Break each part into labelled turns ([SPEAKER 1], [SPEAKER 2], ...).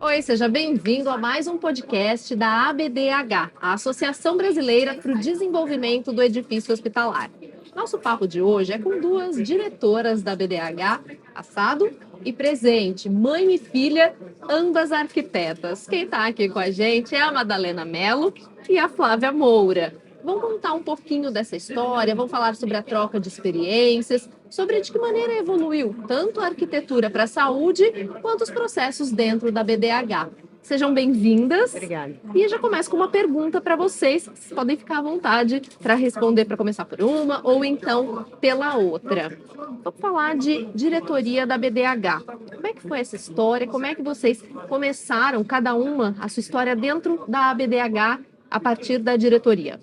[SPEAKER 1] Oi, seja bem-vindo a mais um podcast da ABDH, a Associação Brasileira para o Desenvolvimento do Edifício Hospitalar. Nosso papo de hoje é com duas diretoras da ABDH, passado e presente, mãe e filha, ambas arquitetas. Quem está aqui com a gente é a Madalena Mello e a Flávia Moura. Vão contar um pouquinho dessa história, vão falar sobre a troca de experiências, sobre de que maneira evoluiu tanto a arquitetura para a saúde quanto os processos dentro da BDH. Sejam bem-vindas.
[SPEAKER 2] Obrigada.
[SPEAKER 1] E eu já começo com uma pergunta para vocês. Vocês podem ficar à vontade para responder, para começar por uma ou então pela outra. Vou falar de diretoria da BDH. Como é que foi essa história? Como é que vocês começaram, cada uma, a sua história dentro da BDH a partir da diretoria?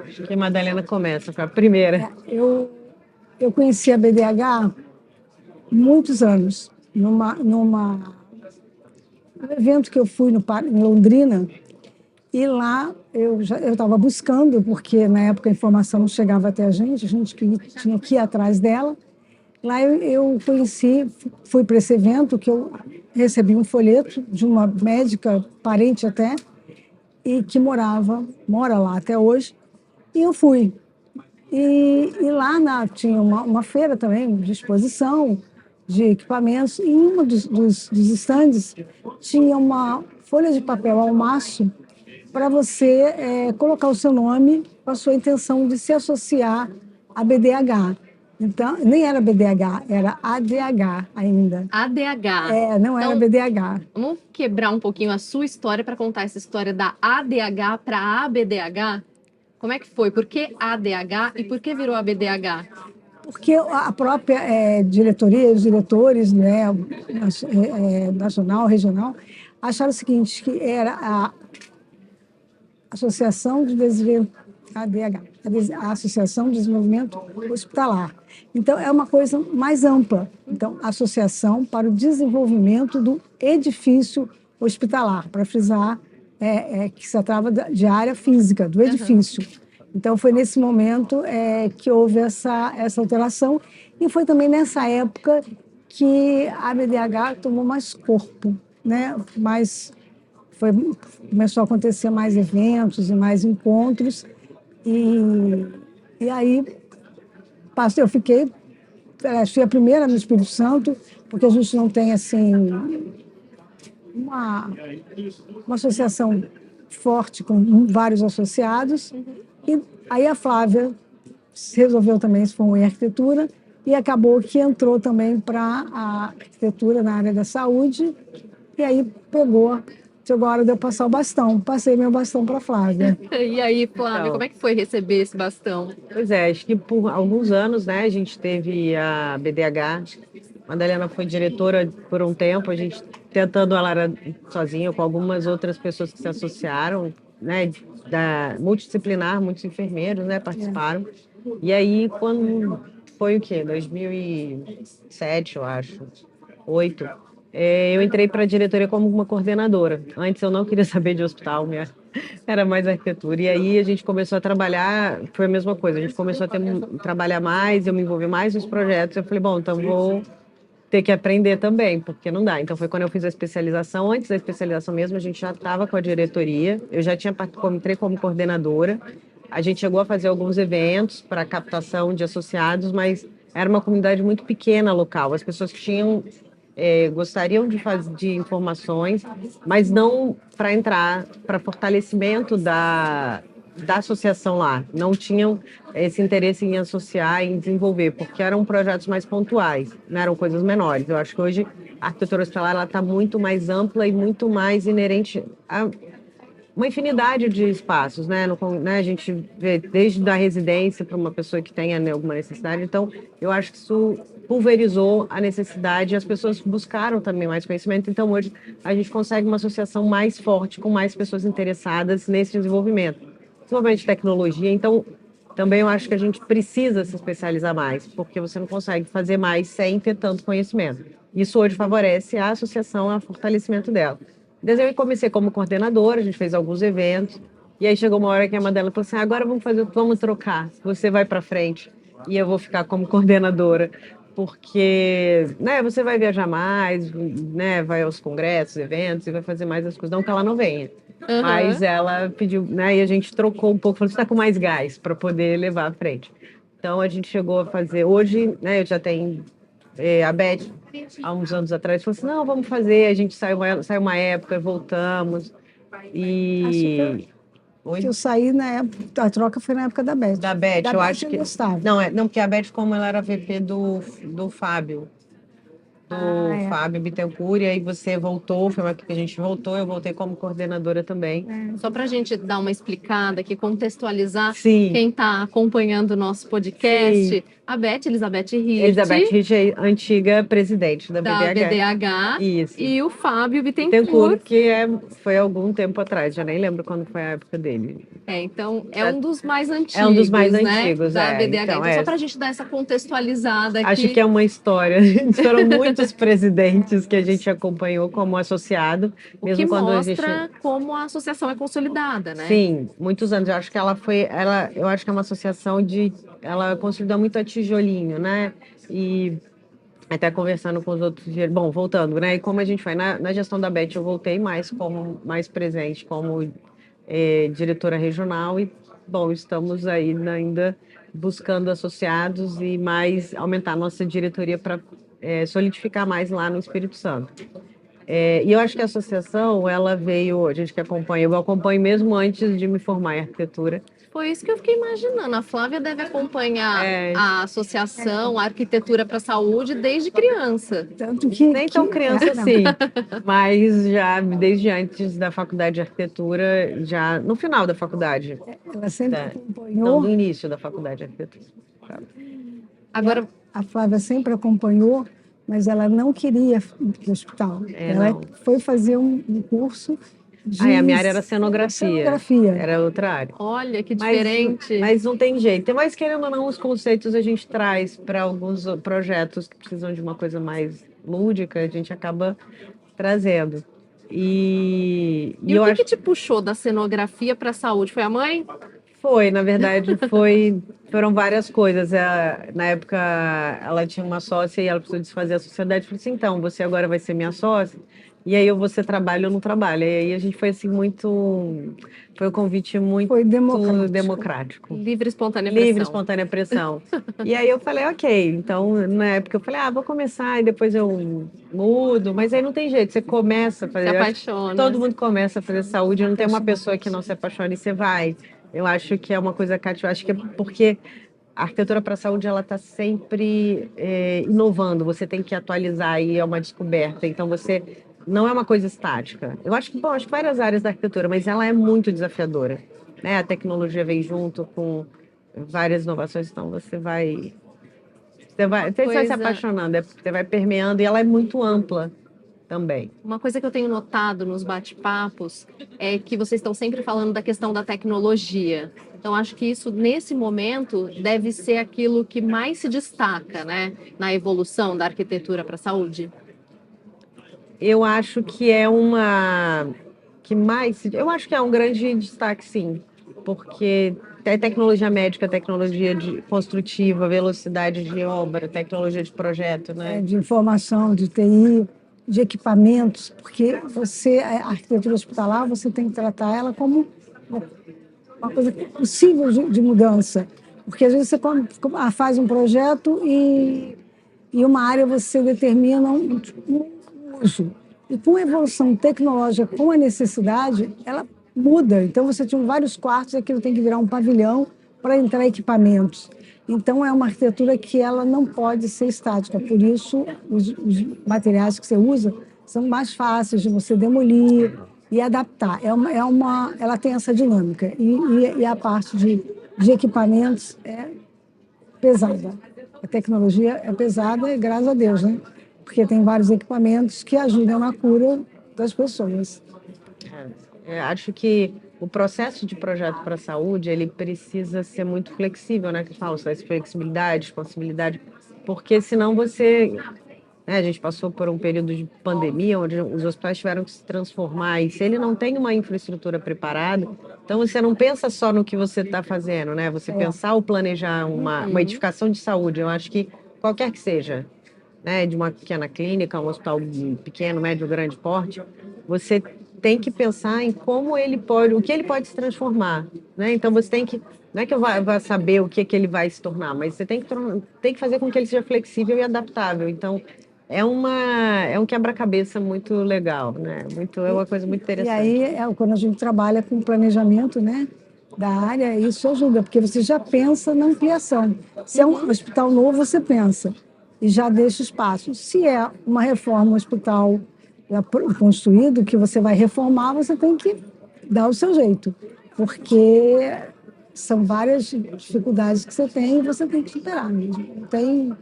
[SPEAKER 2] Acho que a Madalena começa com a primeira.
[SPEAKER 3] Eu conheci a BDH há muitos anos, num evento que eu fui em Londrina, e lá eu estava buscando, porque na época a informação não chegava até a gente tinha que ir atrás dela. Lá eu conheci, fui para esse evento, que eu recebi um folheto de uma médica, parente até, e que mora lá até hoje, e eu fui. E lá tinha uma feira também de exposição de equipamentos, e em um dos estandes tinha uma folha de papel ao maço para você colocar o seu nome com a sua intenção de se associar à BDH. Então, nem era BDH, era ADH ainda.
[SPEAKER 1] ADH.
[SPEAKER 3] Não era
[SPEAKER 1] Então,
[SPEAKER 3] BDH.
[SPEAKER 1] Vamos quebrar um pouquinho a sua história para contar essa história da ADH para a ABDH? Como é que foi? Por que ADH e por que virou ABDH?
[SPEAKER 3] Porque a própria diretoria, os diretores, né, nacional, regional, acharam o seguinte, que era a Associação de Desenvolvimento, ADH, a Associação de Desenvolvimento Hospitalar. Então, é uma coisa mais ampla. Então, Associação para o Desenvolvimento do Edifício Hospitalar, para frisar que se tratava de área física, do edifício. Então, foi nesse momento que houve essa alteração, e foi também nessa época que a BDH tomou mais corpo, né? Começou a acontecer mais eventos e mais encontros, e aí eu fui a primeira no Espírito Santo, porque a gente não tem assim uma associação forte com vários associados. E aí a Flávia resolveu também se formar em arquitetura e acabou que entrou também para a arquitetura na área da saúde, e aí chegou a hora de eu passar o bastão. Passei meu bastão para a Flávia.
[SPEAKER 1] E aí, Flávia, como é que foi receber esse bastão?
[SPEAKER 2] Pois é, acho que por alguns anos, né, a gente teve a BDH, a Madalena foi diretora por um tempo, a gente tentando, ela era sozinha, com algumas outras pessoas que se associaram, né, da multidisciplinar, muitos enfermeiros, né, participaram. E aí, quando foi o quê? 2007, eu acho, 2008, eu entrei para a diretoria como uma coordenadora. Antes eu não queria saber de hospital, era mais arquitetura. E aí a gente começou a trabalhar, foi a mesma coisa, a gente começou a trabalhar mais, eu me envolvi mais nos projetos. Eu falei, bom, então vou ter que aprender também, porque não dá. Então foi quando eu fiz a especialização. Antes da especialização mesmo, a gente já estava com a diretoria, eu já entrei como coordenadora. A gente chegou a fazer alguns eventos para captação de associados, mas era uma comunidade muito pequena local. As pessoas que tinham gostariam de informações, mas não para entrar, para fortalecimento da associação lá. Não tinham esse interesse em associar, em desenvolver, porque eram projetos mais pontuais, não eram coisas menores. Eu acho que hoje a arquitetura hospitalar está muito mais ampla e muito mais inerente a uma infinidade de espaços, né? A gente vê desde a residência para uma pessoa que tenha, né, alguma necessidade. Então, eu acho que isso pulverizou a necessidade e as pessoas buscaram também mais conhecimento. Então, hoje, a gente consegue uma associação mais forte, com mais pessoas interessadas nesse desenvolvimento. Desenvolvimento de tecnologia. Então, também eu acho que a gente precisa se especializar mais, porque você não consegue fazer mais sem ter tanto conhecimento. Isso hoje favorece a associação, o fortalecimento dela. Desde eu comecei como coordenadora, a gente fez alguns eventos, e aí chegou uma hora que a Madalena falou assim, agora vamos trocar, você vai para frente e eu vou ficar como coordenadora, porque, né, você vai viajar mais, né, vai aos congressos, eventos, e vai fazer mais as coisas. Não que ela não venha, mas
[SPEAKER 1] Aham.
[SPEAKER 2] ela pediu, né, e a gente trocou um pouco, falou, você está com mais gás para poder levar à frente. Então, a gente chegou a fazer, hoje, né, eu já tenho a Beth, há uns anos atrás, falou assim, não, vamos fazer, a gente saiu uma época, voltamos,
[SPEAKER 3] Acho que
[SPEAKER 2] e... Oi?
[SPEAKER 3] eu saí na época, a troca foi na época da Beth.
[SPEAKER 2] Da Beth,
[SPEAKER 3] Da
[SPEAKER 2] eu
[SPEAKER 3] Beth
[SPEAKER 2] acho
[SPEAKER 3] eu
[SPEAKER 2] que...
[SPEAKER 3] gostava.
[SPEAKER 2] Não, porque a Beth, como ela era VP do Fábio, do
[SPEAKER 3] É.
[SPEAKER 2] Fábio Bittencourt, e aí você voltou, foi uma época que a gente voltou, eu voltei como coordenadora também.
[SPEAKER 1] Só para a gente dar uma explicada aqui, contextualizar
[SPEAKER 2] Sim,
[SPEAKER 1] quem está acompanhando o nosso
[SPEAKER 2] sim.
[SPEAKER 1] podcast, a Beth Elizabeth
[SPEAKER 2] Elizabeth
[SPEAKER 1] Hirte,
[SPEAKER 2] Rich é a antiga presidente da
[SPEAKER 1] da
[SPEAKER 2] BDH.
[SPEAKER 1] BDH,
[SPEAKER 2] Isso.
[SPEAKER 1] e o Fábio
[SPEAKER 2] Bittencourt,
[SPEAKER 1] Bittencourt.
[SPEAKER 2] que foi algum tempo atrás, já nem lembro quando foi a época dele.
[SPEAKER 1] Então, é
[SPEAKER 2] Já
[SPEAKER 1] um dos mais
[SPEAKER 2] é um dos mais
[SPEAKER 1] antigos, né,
[SPEAKER 2] antigos,
[SPEAKER 1] da BDH.
[SPEAKER 2] Então,
[SPEAKER 1] Então, só para a gente dar essa contextualizada
[SPEAKER 2] acho
[SPEAKER 1] aqui,
[SPEAKER 2] que é uma história. Foram muitos presidentes que a gente acompanhou como associado,
[SPEAKER 1] o que
[SPEAKER 2] mesmo quando a gente...
[SPEAKER 1] mostra como a associação é consolidada, né?
[SPEAKER 2] Sim, muitos anos. Eu acho que eu acho que é uma associação ela consolidou muito a tijolinho, né? E até conversando com os outros, bom, voltando, né? E como a gente foi na gestão da Beth, eu voltei mais presente como diretora regional e, bom, estamos aí ainda buscando associados e mais aumentar a nossa diretoria para solidificar mais lá no Espírito Santo. E eu acho que a associação, ela veio, a gente que acompanha, eu acompanho mesmo antes de me formar em arquitetura.
[SPEAKER 1] Foi isso que eu fiquei imaginando. A Flávia deve acompanhar
[SPEAKER 2] É,
[SPEAKER 1] a associação, a arquitetura para a saúde desde criança.
[SPEAKER 3] Tanto que,
[SPEAKER 2] nem tão criança
[SPEAKER 3] não,
[SPEAKER 2] assim, mas já desde antes da faculdade de arquitetura, já no final da faculdade,
[SPEAKER 3] ela sempre
[SPEAKER 2] não,
[SPEAKER 3] acompanhou.
[SPEAKER 2] do início da faculdade de arquitetura.
[SPEAKER 1] Agora,
[SPEAKER 3] A Flávia sempre acompanhou, mas ela não queria ir para o hospital. Ela
[SPEAKER 2] Não.
[SPEAKER 3] foi fazer um curso de
[SPEAKER 2] A minha área era cenografia,
[SPEAKER 3] cenografia.
[SPEAKER 2] era outra área.
[SPEAKER 1] olha que
[SPEAKER 2] Mas,
[SPEAKER 1] diferente.
[SPEAKER 2] mas não tem jeito. Mas querendo ou não, os conceitos a gente traz para alguns projetos que precisam de uma coisa mais lúdica, a gente acaba trazendo. E
[SPEAKER 1] E
[SPEAKER 2] eu
[SPEAKER 1] o que
[SPEAKER 2] acho
[SPEAKER 1] que te puxou da cenografia para a saúde? Foi a mãe?
[SPEAKER 2] na verdade, foram várias coisas. Na época, ela tinha uma sócia e ela precisou desfazer a sociedade. Eu falei assim, então, você agora vai ser minha sócia, e aí ou você trabalha ou não trabalha. E aí a gente foi assim, foi um convite muito
[SPEAKER 3] Foi democrático.
[SPEAKER 2] democrático.
[SPEAKER 1] Livre, espontânea
[SPEAKER 2] Livre,
[SPEAKER 1] pressão.
[SPEAKER 2] espontânea pressão. E aí eu falei, ok. Então, na época eu falei, vou começar e depois eu mudo. Mas aí não tem jeito, você começa a fazer.
[SPEAKER 1] Se
[SPEAKER 2] Eu acho que
[SPEAKER 1] apaixona.
[SPEAKER 2] todo mundo começa a fazer saúde, não tem uma pessoa que não se apaixone e você vai. Eu acho que é uma coisa cativa. Acho que é porque a arquitetura para a saúde ela está sempre inovando. Você tem que atualizar e é uma descoberta. Então você não é uma coisa estática. Eu acho que, bom, acho que várias áreas da arquitetura, mas ela é muito desafiadora, né? A tecnologia vem junto com várias inovações, então você vai se
[SPEAKER 1] Coisa-
[SPEAKER 2] apaixonando, você vai permeando e ela é muito ampla também.
[SPEAKER 1] Uma coisa que eu tenho notado nos bate-papos é que vocês estão sempre falando da questão da tecnologia. Então, acho que isso, nesse momento, deve ser aquilo que mais se destaca, né, na evolução da arquitetura para a saúde.
[SPEAKER 2] Eu acho que eu acho que é um grande destaque, sim, porque é tecnologia médica, tecnologia construtiva, velocidade de obra, tecnologia de projeto, né?
[SPEAKER 3] De informação, de TI, de equipamentos, porque a arquitetura hospitalar, você tem que tratar ela como uma coisa possível de mudança. Porque às vezes você faz um projeto e uma área você determina um uso. E com a evolução tecnológica, com a necessidade, ela muda. Então você tinha vários quartos e aquilo tem que virar um pavilhão para entrar equipamentos. Então, é uma arquitetura que ela não pode ser estática. Por isso, os materiais que você usa são mais fáceis de você demolir e adaptar. Ela tem essa dinâmica. E a parte de equipamentos é pesada. A tecnologia é pesada, e graças a Deus, né? Porque tem vários equipamentos que ajudam na cura das pessoas.
[SPEAKER 2] Acho que o processo de projeto para a saúde, ele precisa ser muito flexível, né? Que fala, essa flexibilidade, possibilidade, porque senão né, a gente passou por um período de pandemia, onde os hospitais tiveram que se transformar, e se ele não tem uma infraestrutura preparada, então você não pensa só no que você está fazendo, né? Você pensar ou planejar uma edificação de saúde, eu acho que qualquer que seja, né, de uma pequena clínica, um hospital pequeno, médio, grande porte, você tem que pensar em como ele pode, o que ele pode se transformar, né? Então você tem que, não é que eu vá saber o que ele vai se tornar, mas você tem que fazer com que ele seja flexível e adaptável. Então é um quebra-cabeça muito legal, né? É uma coisa muito
[SPEAKER 3] E
[SPEAKER 2] interessante.
[SPEAKER 3] aí, quando a gente trabalha com planejamento, né, da área, isso ajuda, porque você já pensa na ampliação. Se é um hospital novo, você pensa e já deixa espaço. Se é uma reforma, um hospital já construído, que você vai reformar, você tem que dar o seu jeito, porque são várias dificuldades que você tem e você tem que superar mesmo. Não tem...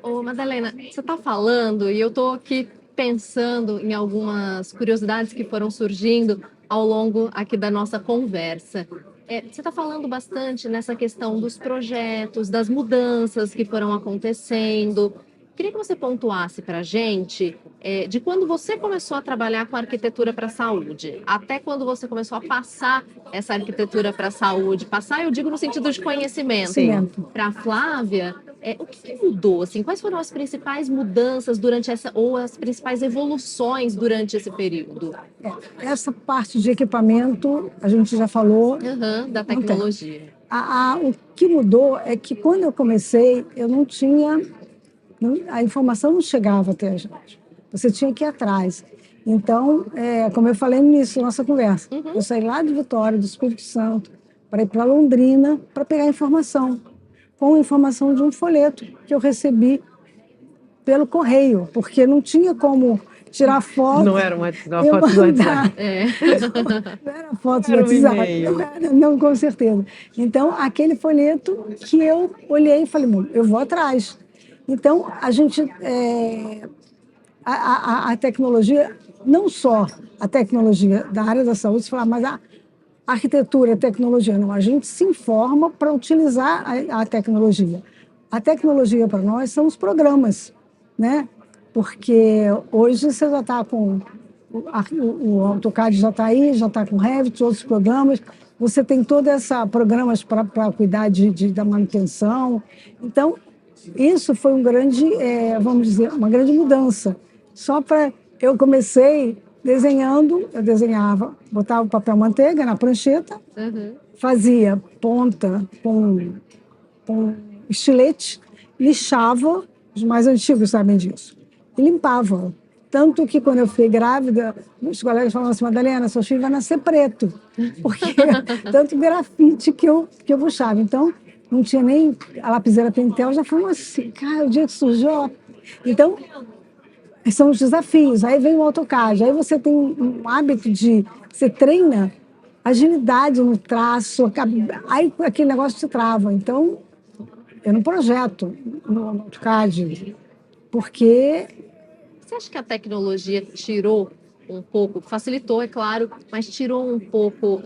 [SPEAKER 1] Ô, Madalena, você está falando e eu estou aqui pensando em algumas curiosidades que foram surgindo ao longo aqui da nossa conversa. Você está falando bastante nessa questão dos projetos, das mudanças que foram acontecendo. Queria que você pontuasse para a gente de quando você começou a trabalhar com arquitetura para a saúde, até quando você começou a passar essa arquitetura para a saúde. Passar, eu digo no sentido de conhecimento. Para a Flávia, o que mudou? Assim, quais foram as principais mudanças ou as principais evoluções durante esse período?
[SPEAKER 3] Essa parte de equipamento, a gente já falou.
[SPEAKER 1] Da tecnologia.
[SPEAKER 3] O que mudou é que quando eu comecei, eu não tinha... A informação não chegava até a gente. Você tinha que ir atrás. Então, como eu falei no início da nossa conversa, eu saí lá de Vitória, do Espírito Santo, para ir para Londrina, para pegar informação, com a informação de um folheto que eu recebi pelo correio, porque não tinha como tirar foto.
[SPEAKER 2] Não era uma foto do WhatsApp.
[SPEAKER 3] Não era foto do WhatsApp. Não, com certeza. Então, aquele folheto que eu olhei e falei, eu vou atrás. Então, a tecnologia, não só a tecnologia da área da saúde, mas a arquitetura, a tecnologia, não. A gente se informa para utilizar a tecnologia. A tecnologia para nós são os programas, né? Porque hoje você já está com... O AutoCAD já está aí, já está com Revit, outros programas. Você tem todos esses programas para cuidar da manutenção. Então, isso foi vamos dizer, uma grande mudança. Eu comecei desenhando, eu desenhava, botava o papel manteiga na prancheta, fazia ponta com estilete, lixava, os mais antigos sabem disso, e limpava. Tanto que quando eu fiquei grávida, os colegas falavam assim, Madalena, seu filho vai nascer preto, porque tanto grafite que eu puxava. Então, não tinha nem a lapiseira Pentel, já foi assim, cara, o dia que surgiu. Então, são os desafios. Aí vem o AutoCAD, aí você tem um hábito você treina agilidade no traço, aí aquele negócio te trava. Então, eu não projeto no AutoCAD, porque...
[SPEAKER 1] Você acha que a tecnologia tirou um pouco, facilitou, é claro, mas tirou um pouco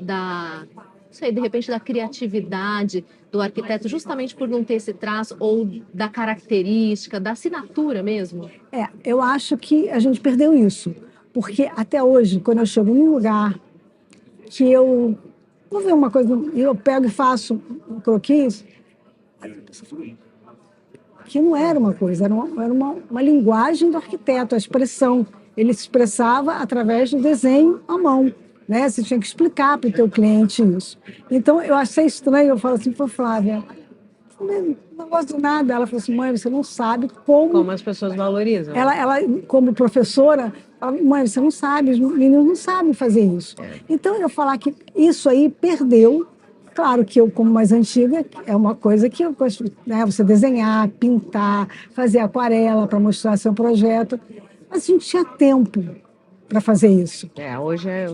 [SPEAKER 1] de repente, da criatividade do arquiteto, justamente por não ter esse traço, ou da característica, da assinatura mesmo?
[SPEAKER 3] Eu acho que a gente perdeu isso. Porque até hoje, quando eu chego num lugar que eu vou ver uma coisa, eu pego e faço um croquis, que não era uma coisa, era uma linguagem do arquiteto, a expressão. Ele se expressava através do desenho à mão. Né? Você tinha que explicar para o teu cliente isso. Então, eu achei estranho, eu falo assim, Flávia, não gosto de nada. Ela falou assim, mãe, você não sabe como
[SPEAKER 2] as pessoas valorizam.
[SPEAKER 3] Ela como professora, mãe, você não sabe, os meninos não sabem fazer isso. Então, eu falar que isso aí perdeu. Claro que eu, como mais antiga, é uma coisa que eu gosto, né? Você desenhar, pintar, fazer aquarela para mostrar seu projeto. Mas a gente tinha tempo para fazer isso.
[SPEAKER 2] Hoje
[SPEAKER 1] é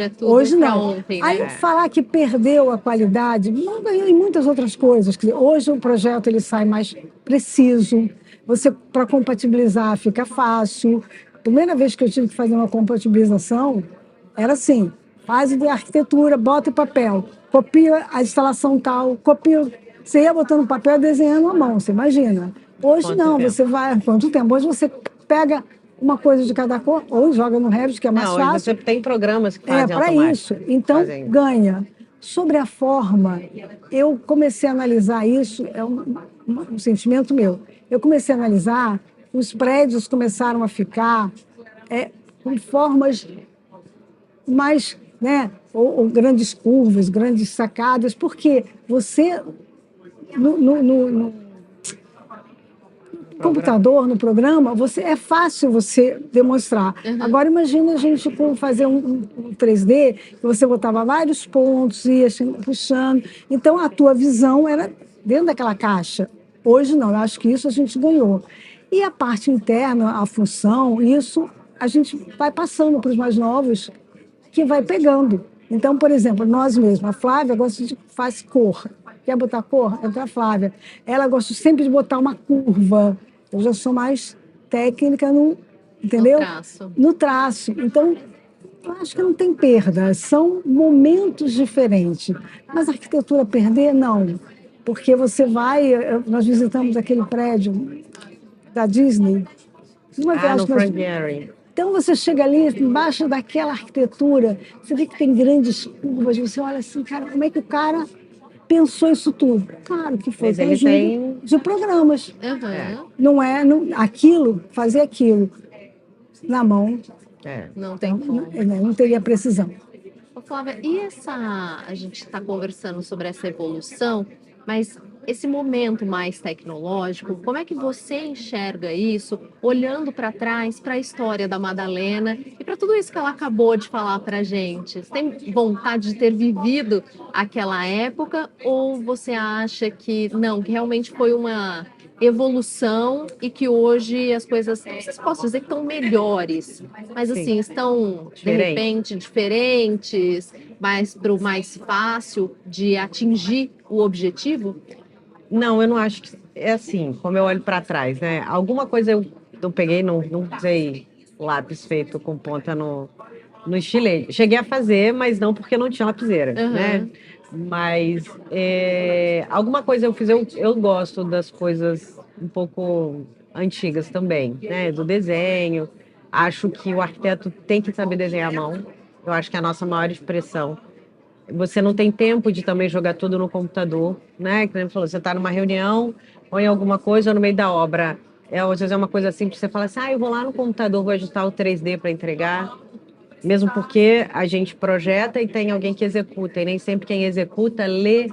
[SPEAKER 1] tudo
[SPEAKER 3] hoje
[SPEAKER 1] para
[SPEAKER 3] não.
[SPEAKER 1] ontem, né?
[SPEAKER 3] Aí falar que perdeu a qualidade, não ganhou em muitas outras coisas. Quer dizer, hoje o projeto ele sai mais preciso, para compatibilizar fica fácil. A primeira vez que eu tive que fazer uma compatibilização era assim, fase de arquitetura, bota o papel, copia a instalação tal, copia... Você ia botando papel desenhando à mão, você imagina. Hoje você vai... Quanto tempo? Hoje você pega uma coisa de cada cor, ou joga no Revit, que é mais fácil.
[SPEAKER 2] Você tem programas que fazem
[SPEAKER 3] para isso. Então, ganha. Sobre a forma, eu comecei a analisar isso, é um sentimento meu. Eu comecei a analisar, os prédios começaram a ficar com formas mais, né, ou grandes curvas, grandes sacadas, porque você, no computador, no programa, é fácil você demonstrar. Agora, imagina a gente fazer um 3D, que você botava vários pontos, ia puxando. Então, a tua visão era dentro daquela caixa. Hoje, não. Eu acho que isso a gente ganhou. E a parte interna, a função, isso a gente vai passando para os mais novos, que vai pegando. Então, por exemplo, nós mesmos, a Flávia faz cor. Quer botar cor? Entra a Flávia. Ela gosta sempre de botar uma curva. Eu já sou mais técnica entendeu?
[SPEAKER 1] No traço.
[SPEAKER 3] No traço. Então, eu acho que não tem perda. São momentos diferentes. Mas a arquitetura perder, não. Porque você nós visitamos aquele prédio da Disney. Uma vez
[SPEAKER 2] no Frank Gehry.
[SPEAKER 3] Então, você chega ali, embaixo daquela arquitetura, você vê que tem grandes curvas, você olha assim, cara, como é que o cara pensou isso tudo? Claro que foi de programas. Não é fazer aquilo na mão,
[SPEAKER 1] não tem como.
[SPEAKER 3] Não teria precisão.
[SPEAKER 1] Ô, Flávia, a gente está conversando sobre essa evolução, mas esse momento mais tecnológico, como é que você enxerga isso, olhando para trás, para a história da Madalena e para tudo isso que ela acabou de falar para a gente? Você tem vontade de ter vivido aquela época ou você acha que não, que realmente foi uma evolução e que hoje as coisas, não sei se posso dizer que estão melhores, mas assim, estão de repente diferentes, mais para o mais fácil de atingir o objetivo?
[SPEAKER 2] Não, eu não acho que é assim, como eu olho para trás, né? Alguma coisa eu peguei, não usei lápis feito com ponta no estilete. Cheguei a fazer, mas não porque não tinha lapiseira, né? Mas alguma coisa eu fiz, eu gosto das coisas um pouco antigas também, né? Do desenho. Acho que o arquiteto tem que saber desenhar à mão. Eu acho que é a nossa maior expressão. Você não tem tempo de também jogar tudo no computador, né? Que nem falou, você está numa reunião, põe alguma coisa no meio da obra. Às vezes é uma coisa simples, você fala assim, eu vou lá no computador, vou ajustar o 3D para entregar. Mesmo porque a gente projeta e tem alguém que executa, e nem sempre quem executa lê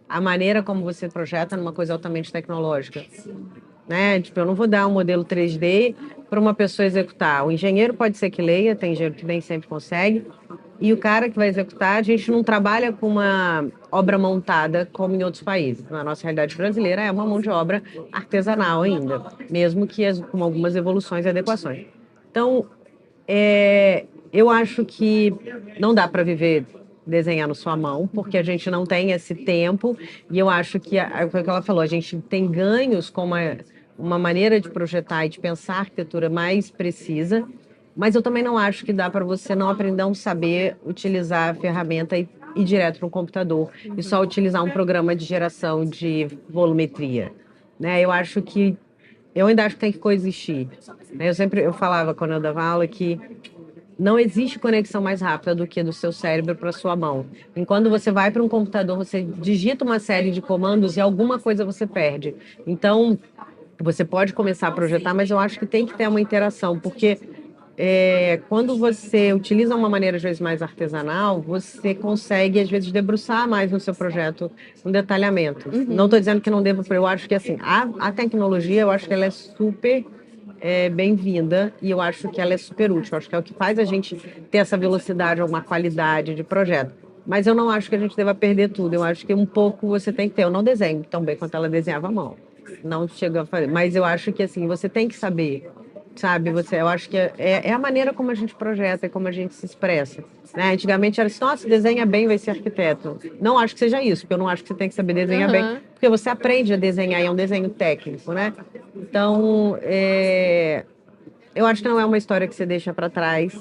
[SPEAKER 2] a maneira como você projeta numa coisa altamente tecnológica. Né? Tipo, eu não vou dar um modelo 3D para uma pessoa executar. O engenheiro pode ser que leia, tem engenheiro que nem sempre consegue, e o cara que vai executar, a gente não trabalha com uma obra montada como em outros países. Na nossa realidade brasileira é uma mão de obra artesanal ainda, mesmo que com algumas evoluções e adequações. Então, eu acho que não dá para viver desenhando sua mão, porque a gente não tem esse tempo, e eu acho que, foi o que ela falou, a gente tem ganhos com uma maneira de projetar e de pensar a arquitetura mais precisa, mas eu também não acho que dá para você não aprender a saber utilizar a ferramenta e ir direto para um computador e só utilizar um programa de geração de volumetria. Né? Eu ainda acho que tem que coexistir. Né? Eu falava quando eu dava aula que não existe conexão mais rápida do que do seu cérebro para a sua mão. Enquanto você vai para um computador, você digita uma série de comandos e alguma coisa você perde. Então, você pode começar a projetar, mas eu acho que tem que ter uma interação, porque quando você utiliza uma maneira, às vezes, mais artesanal, você consegue, às vezes, debruçar mais no seu projeto um detalhamento. Não estou dizendo que não deva, eu acho que, assim, a tecnologia, eu acho que ela é super bem-vinda e eu acho que ela é super útil. Eu acho que é o que faz a gente ter essa velocidade, uma qualidade de projeto. Mas eu não acho que a gente deva perder tudo. Eu acho que um pouco você tem que ter. Eu não desenho tão bem quanto ela desenhava à mão. Não chega a fazer. Mas eu acho que, assim, você tem que saber, sabe? Eu acho que é a maneira como a gente projeta e como a gente se expressa. Né? Antigamente era assim, nossa, desenha bem, vai ser arquiteto. Não acho que seja isso, porque eu não acho que você tem que saber desenhar bem, porque você aprende a desenhar e é um desenho técnico, né? Então, eu acho que não é uma história que você deixa para trás.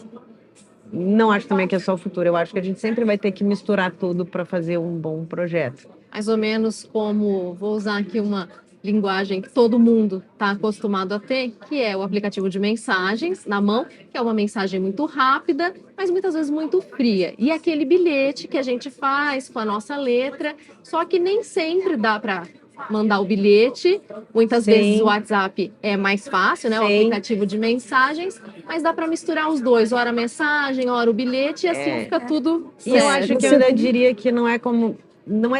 [SPEAKER 2] Não acho também que é só o futuro. Eu acho que a gente sempre vai ter que misturar tudo para fazer um bom projeto.
[SPEAKER 1] Mais ou menos como, vou usar aqui uma linguagem que todo mundo está acostumado a ter, que é o aplicativo de mensagens na mão, que é uma mensagem muito rápida, mas muitas vezes muito fria. E aquele bilhete que a gente faz com a nossa letra, só que nem sempre dá para mandar o bilhete. Muitas vezes o WhatsApp é mais fácil, né? O aplicativo de mensagens, mas dá para misturar os dois, ora a mensagem, ora o bilhete, e assim fica tudo
[SPEAKER 2] E eu acho que eu ainda
[SPEAKER 3] Você-
[SPEAKER 2] diria que não é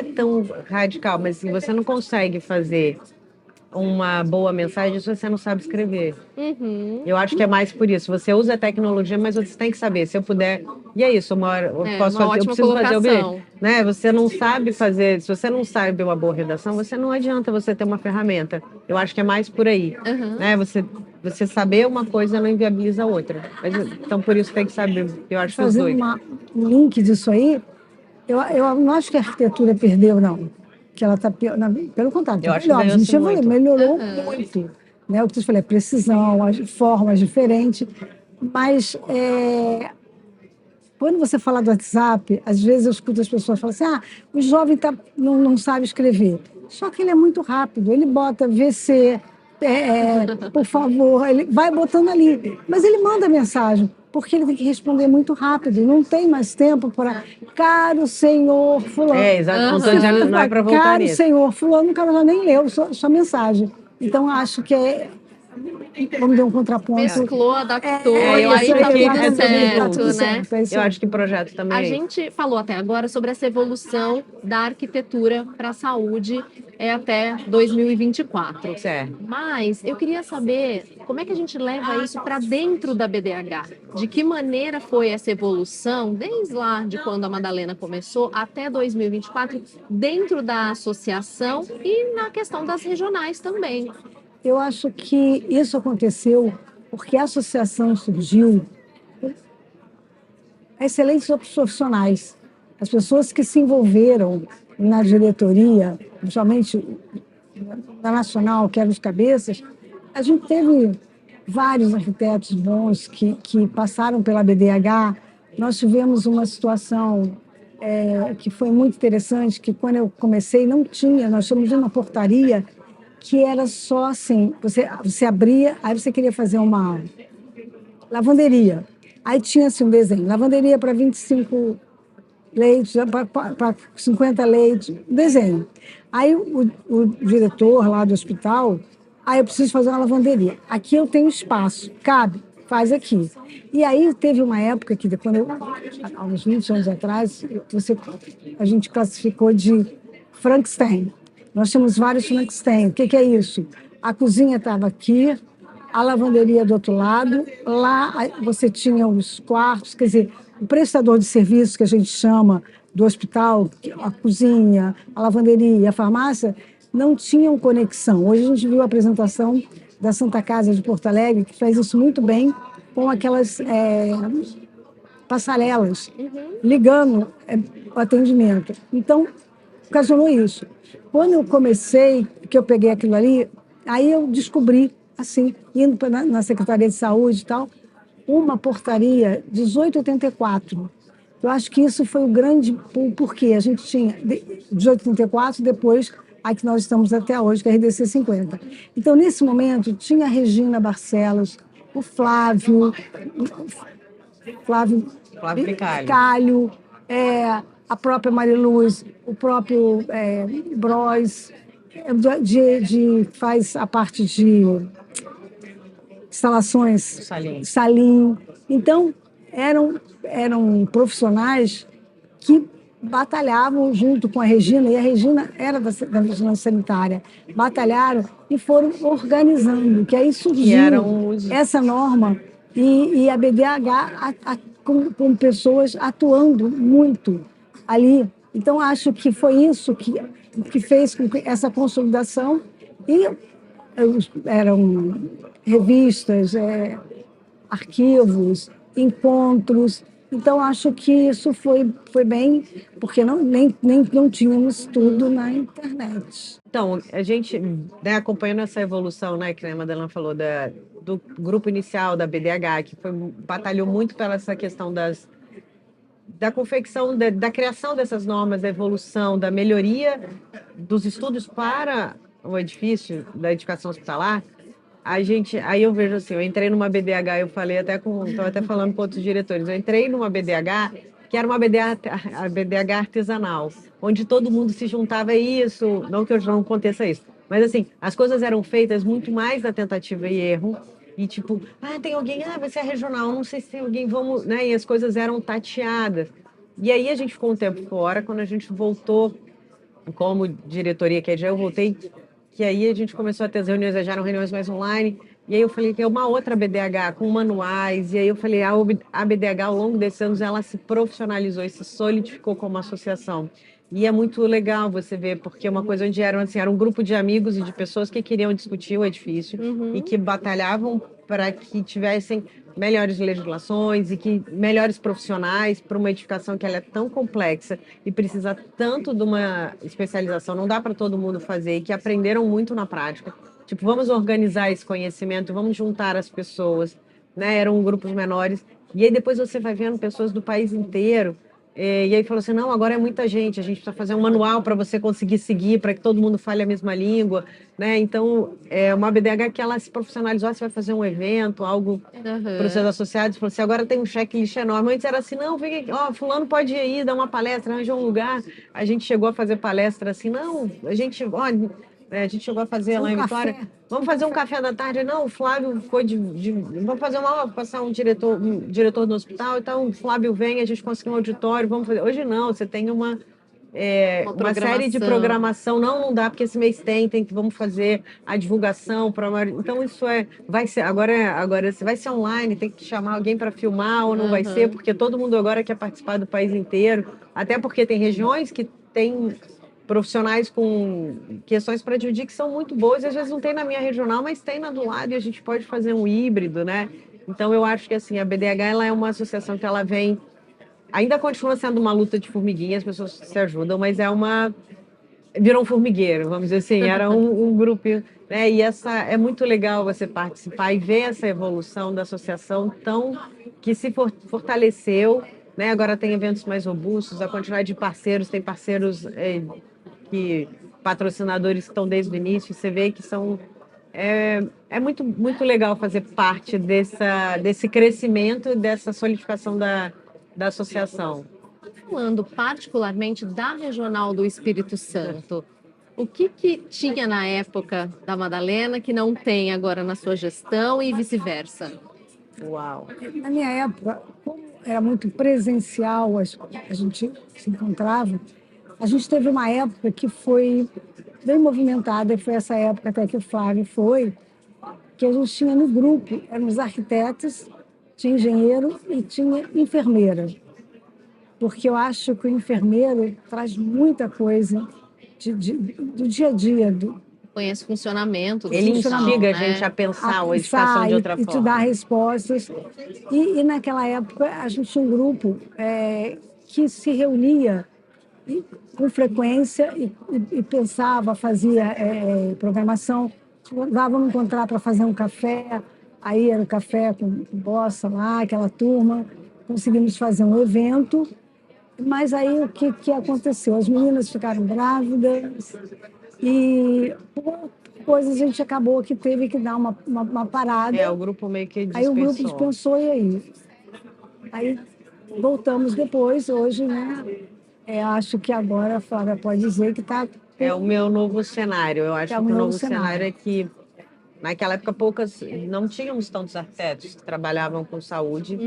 [SPEAKER 2] tão radical, mas assim, você não consegue fazer uma boa mensagem se você não sabe escrever.
[SPEAKER 1] Uhum.
[SPEAKER 2] Eu acho que é mais por isso. Você usa a tecnologia, mas você tem que saber. Se eu puder. E é isso, uma hora eu posso
[SPEAKER 1] Uma
[SPEAKER 2] fazer, eu
[SPEAKER 1] ótima
[SPEAKER 2] preciso fazer o
[SPEAKER 1] colocação.
[SPEAKER 2] bilhete. Né? Você não sabe fazer, se você não sabe uma boa redação, você não adianta você ter uma ferramenta. Eu acho que é mais por aí.
[SPEAKER 1] Uhum.
[SPEAKER 2] Né? Você saber uma coisa não inviabiliza a outra. Então, por isso tem que saber. Eu acho que os
[SPEAKER 3] fazer
[SPEAKER 2] dois.
[SPEAKER 3] um link disso aí, eu não acho que a arquitetura perdeu, não. Que ela está, pelo contrário,
[SPEAKER 2] Eu
[SPEAKER 3] está
[SPEAKER 2] acho que
[SPEAKER 3] melhor. A
[SPEAKER 2] ganhou-se
[SPEAKER 3] gente
[SPEAKER 2] muito.
[SPEAKER 3] melhorou muito. Né? O que eu falei, precisão, as formas diferentes. Mas quando você fala do WhatsApp, às vezes eu escuto as pessoas falarem assim: o jovem não sabe escrever. Só que ele é muito rápido, ele bota VC, por favor, ele vai botando ali. Mas ele manda mensagem, porque ele tem que responder muito rápido, não tem mais tempo para caro senhor fulano.
[SPEAKER 2] Exato. Não
[SPEAKER 3] Você
[SPEAKER 2] estou dizendo, não é para voltar
[SPEAKER 3] caro
[SPEAKER 2] nisso.
[SPEAKER 3] senhor fulano, o cara já nem leu sua mensagem. Então, acho que vamos dar um contraponto.
[SPEAKER 1] Mesclou, adaptou,
[SPEAKER 2] eu
[SPEAKER 1] e
[SPEAKER 2] acho
[SPEAKER 1] aí tá
[SPEAKER 2] que
[SPEAKER 1] tudo
[SPEAKER 2] é
[SPEAKER 1] certo,
[SPEAKER 2] tudo
[SPEAKER 1] né?
[SPEAKER 3] certo, é isso
[SPEAKER 2] Eu
[SPEAKER 3] aí.
[SPEAKER 2] acho que projeto também
[SPEAKER 1] A
[SPEAKER 2] é isso.
[SPEAKER 1] gente falou até agora sobre essa evolução da arquitetura para a saúde até 2024.
[SPEAKER 2] Certo.
[SPEAKER 1] Mas eu queria saber como é que a gente leva isso para dentro da BDH. De que maneira foi essa evolução, desde lá de quando a Madalena começou até 2024, dentro da associação e na questão das regionais também.
[SPEAKER 3] Eu acho que isso aconteceu porque a associação surgiu excelentes profissionais. As pessoas que se envolveram na diretoria, principalmente da Nacional, que eram os cabeças, a gente teve vários arquitetos bons que passaram pela BDH. Nós tivemos uma situação que foi muito interessante, que quando eu comecei não tinha, nós tínhamos uma portaria que era só assim, você abria, aí você queria fazer uma lavanderia. Aí tinha assim um desenho, lavanderia para 25 leitos, para 50 leitos, desenho. Aí o diretor lá do hospital, eu preciso fazer uma lavanderia. Aqui eu tenho espaço, cabe, faz aqui. E aí teve uma época que, há uns 20 anos atrás, a gente classificou de Frankenstein. Nós tínhamos vários Frankenstein. O que é isso? A cozinha estava aqui, a lavanderia do outro lado, lá você tinha os quartos, quer dizer, o prestador de serviços que a gente chama do hospital, a cozinha, a lavanderia, a farmácia, não tinham conexão. Hoje a gente viu a apresentação da Santa Casa de Porto Alegre, que faz isso muito bem, com aquelas passarelas, ligando o atendimento. Então, ocasionou isso. Quando eu comecei, que eu peguei aquilo ali, aí eu descobri, assim, indo na Secretaria de Saúde e tal, uma portaria 1884. Eu acho que isso foi o grande porque a gente tinha 1884, depois a que nós estamos até hoje, que é a RDC 50. Então, nesse momento, tinha a Regina Barcelos, o Flávio Bicalho, a própria Mariluz, o próprio Bros, faz a parte de instalações Salim. Então, eram profissionais que batalhavam junto com a Regina, e a Regina era da vigilância sanitária, batalharam e foram organizando, que aí surgiu essa norma e a BDH com pessoas atuando muito ali. Então, acho que foi isso que fez com que essa consolidação e eram revistas, arquivos, encontros. Então, acho que isso foi bem, porque não tínhamos tudo na internet.
[SPEAKER 2] Então, a gente, né, acompanhando essa evolução, né, que a Madalena falou, do grupo inicial da BDH, que batalhou muito pela essa questão da confecção, da criação dessas normas, da evolução, da melhoria dos estudos para o edifício da edificação hospitalar, aí eu vejo assim, eu entrei numa BDH, eu falei estava até falando com outros diretores, eu entrei numa BDH que era uma BDH, a BDH artesanal, onde todo mundo se juntava a isso, não que hoje não aconteça isso, mas assim, as coisas eram feitas muito mais na tentativa e erro, e tipo, tem alguém, vai ser regional, não sei se tem alguém, vamos, né? E as coisas eram tateadas. E aí a gente ficou um tempo fora, quando a gente voltou como diretoria, que já eu voltei, que aí a gente começou a ter as reuniões, já eram reuniões mais online, e aí eu falei que é uma outra BDH com manuais, e aí eu falei, a BDH ao longo desses anos ela se profissionalizou e se solidificou como associação. E é muito legal você ver, porque é uma coisa onde era um grupo de amigos e de pessoas que queriam discutir o edifício e que batalhavam para que tivessem melhores legislações e que melhores profissionais para uma edificação que ela é tão complexa e precisa tanto de uma especialização, não dá para todo mundo fazer, e que aprenderam muito na prática. Tipo, vamos organizar esse conhecimento, vamos juntar as pessoas, né? Eram grupos menores. E aí depois você vai vendo pessoas do país inteiro. E aí falou assim, não, agora é muita gente, a gente precisa fazer um manual para você conseguir seguir, para que todo mundo fale a mesma língua, né? Então, é uma BDH que ela se profissionalizou, você vai fazer um evento, algo para os seus associados, falou assim, agora tem um checklist enorme. Antes era assim, não, vem aqui, fulano pode ir aí, dar uma palestra, arranjar um lugar. A gente chegou a fazer palestra assim, não, a gente chegou a fazer lá em Vitória, vamos fazer um café da tarde. Não, o Flávio foi vamos fazer uma aula, passar um diretor do hospital, então o Flávio vem, a gente conseguiu um auditório, vamos fazer. Hoje não, você tem uma série de programação, não dá, porque esse mês vamos fazer a divulgação para então isso vai ser, agora vai ser online, tem que chamar alguém para filmar ou não vai ser, porque todo mundo agora quer participar do país inteiro, até porque tem regiões que têm profissionais com questões para dividir que são muito boas, e às vezes não tem na minha regional, mas tem na do lado, e a gente pode fazer um híbrido, né? Então eu acho que assim, a BDH ela é uma associação que ela vem, ainda continua sendo uma luta de formiguinha, as pessoas se ajudam, mas virou um formigueiro, vamos dizer assim, era um grupo, né? E é muito legal você participar e ver essa evolução da associação que se fortaleceu, né? Agora tem eventos mais robustos, a quantidade de parceiros, tem parceiros patrocinadores que estão desde o início, você vê que é muito, muito legal fazer parte desse crescimento e dessa solidificação da associação.
[SPEAKER 1] Falando particularmente da Regional do Espírito Santo, o que tinha na época da Madalena que não tem agora na sua gestão e vice-versa?
[SPEAKER 2] Uau!
[SPEAKER 3] Na minha época, como era muito presencial, a gente se encontrava, a gente teve uma época que foi bem movimentada, e foi essa época até que o Flávio foi, que a gente tinha no grupo, eram os arquitetos, tinha engenheiro e tinha enfermeira. Porque eu acho que o enfermeiro traz muita coisa do dia a dia.
[SPEAKER 1] Conhece o funcionamento do
[SPEAKER 2] Ele
[SPEAKER 1] hospital,
[SPEAKER 2] instiga
[SPEAKER 1] né?
[SPEAKER 2] a gente a pensar a edificação de outra
[SPEAKER 3] e
[SPEAKER 2] forma.
[SPEAKER 3] te dar respostas. E naquela época a gente tinha um grupo que se reunia com frequência e pensava, fazia programação. Vamos encontrar para fazer um café. Aí era o café com bossa lá, aquela turma. Conseguimos fazer um evento. Mas aí o que aconteceu? As meninas ficaram grávidas e por coisas a gente acabou que teve que dar uma parada.
[SPEAKER 2] O grupo meio que dispersou.
[SPEAKER 3] Aí o grupo dispensou e aí voltamos depois, hoje, né? Acho que agora a Flávia pode dizer que está...
[SPEAKER 2] É o meu novo cenário. Eu acho que o novo cenário é que naquela época não tínhamos tantos arquitetos que trabalhavam com saúde.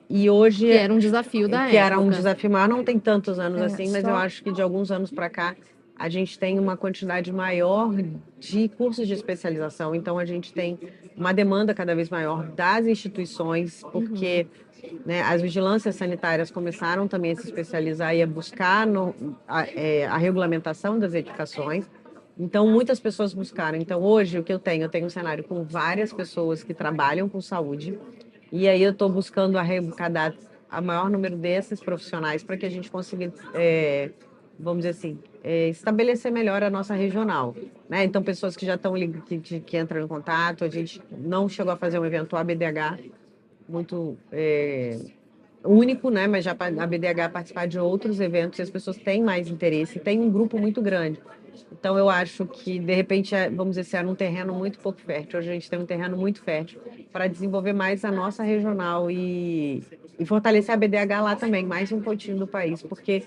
[SPEAKER 2] E hoje...
[SPEAKER 1] Que era um desafio da época.
[SPEAKER 2] Que era um desafio maior, não tem tantos anos assim, mas eu acho que de alguns anos para cá a gente tem uma quantidade maior de cursos de especialização, então a gente tem uma demanda cada vez maior das instituições, porque né, as vigilâncias sanitárias começaram também a se especializar e a buscar a regulamentação das edificações. Então, muitas pessoas buscaram. Então, hoje, o que eu tenho um cenário com várias pessoas que trabalham com saúde, e aí eu estou buscando arrecadar o maior número desses profissionais para que a gente consiga, vamos dizer assim, estabelecer melhor a nossa regional. Né? Então, pessoas que já estão que entram em contato, a gente não chegou a fazer um evento ABDH muito único, né? Mas já a BDH participar de outros eventos e as pessoas têm mais interesse, tem um grupo muito grande. Então, eu acho que, de repente, vamos dizer assim, era um terreno muito pouco fértil. Hoje a gente tem um terreno muito fértil para desenvolver mais a nossa regional e fortalecer a BDH lá também, mais um pontinho do país, porque